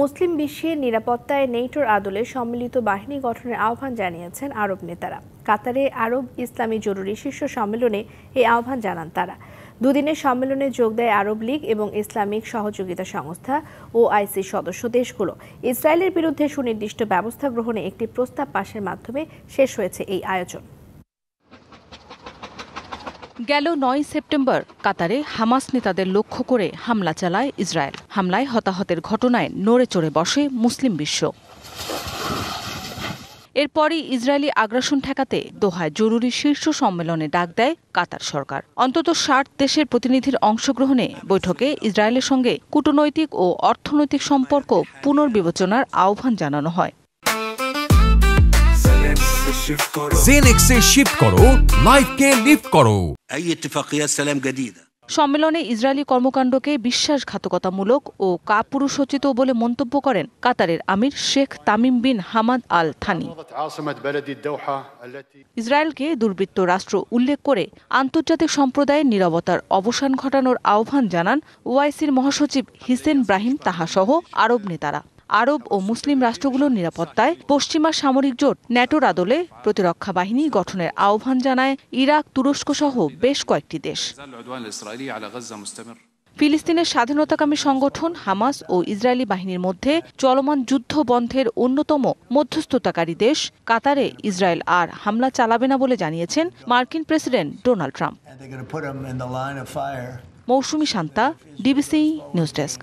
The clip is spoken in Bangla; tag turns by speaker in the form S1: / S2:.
S1: মুসলিম বিশ্বের নিরাপত্তায় নেটোর আদলে সম্মিলিত বাহিনী গঠনের আহ্বান জানিয়েছেন আরব নেতারা। কাতারে আরব ইসলামী জরুরি শীর্ষ সম্মেলনে এই আহ্বান জানান তারা। দুদিনের সম্মেলনে যোগ দেয় আরব লীগ এবং ইসলামিক সহযোগিতা সংস্থা OIC সদস্য দেশগুলো। ইসরায়েলের বিরুদ্ধে সুনির্দিষ্ট ব্যবস্থা গ্রহণে একটি প্রস্তাব পাশের মাধ্যমে শেষ হয়েছে এই আয়োজন।
S2: গেল ৯ সেপ্টেম্বর কাতারে হামাস নেতাদের লক্ষ্য করে হামলা চালায় ইসরায়েল। হামলায় হতাহতের ঘটনায় নড়ে চড়ে বসে মুসলিম বিশ্ব। এরপরই ইসরায়েলি আগ্রাসন ঠেকাতে দোহায় জরুরি শীর্ষ সম্মেলনে ডাক দেয় কাতার সরকার। অন্তত ৬০ দেশের প্রতিনিধির অংশগ্রহণে বৈঠকে ইসরায়েলের সঙ্গে কূটনৈতিক ও অর্থনৈতিক সম্পর্ক পুনর্বিবেচনার আহ্বান জানানো হয়।
S3: जेनेक्स से शिफ्ट करो, लाइफ के लिफ्ट करो।
S2: সম্মেলনে ইসরায়েলি কর্মকাণ্ডকে বিশ্বাসঘাতকতামূলক ও কাপুরুষোচিত বলে মন্তব্য করেন কাতারের আমির Sheikh Tamim bin Hamad Al Thani. ইসরায়েলকে দুর্বৃত্ত রাষ্ট্র উল্লেখ করে আন্তর্জাতিক সম্প্রদায়ের নীরবতার অবসান ঘটানোর আহ্বান জানান OICর মহাসচিব হিসেন ব্রাহিম তাহা সহ আরব নেতারা। আরব ও মুসলিম রাষ্ট্রগুলোর নিরাপত্তায় পশ্চিমা সামরিক জোট ন্যাটোর আদলে প্রতিরক্ষা বাহিনী গঠনের আহ্বান জানায় ইরাক, তুরস্ক সহ বেশ কয়েকটি দেশ। ফিলিস্তিনের স্বাধীনতাকামী সংগঠন হামাস ও ইসরায়েলি বাহিনীর মধ্যে চলমান যুদ্ধ বন্ধের অন্যতম মধ্যস্থতাকারী দেশ কাতারে ইসরায়েল আর হামলা চালাবে না বলে জানিয়েছেন মার্কিন প্রেসিডেন্ট ডোনাল্ড ট্রাম্প। মৌসুমী শান্তা, DBC নিউজ ডেস্ক।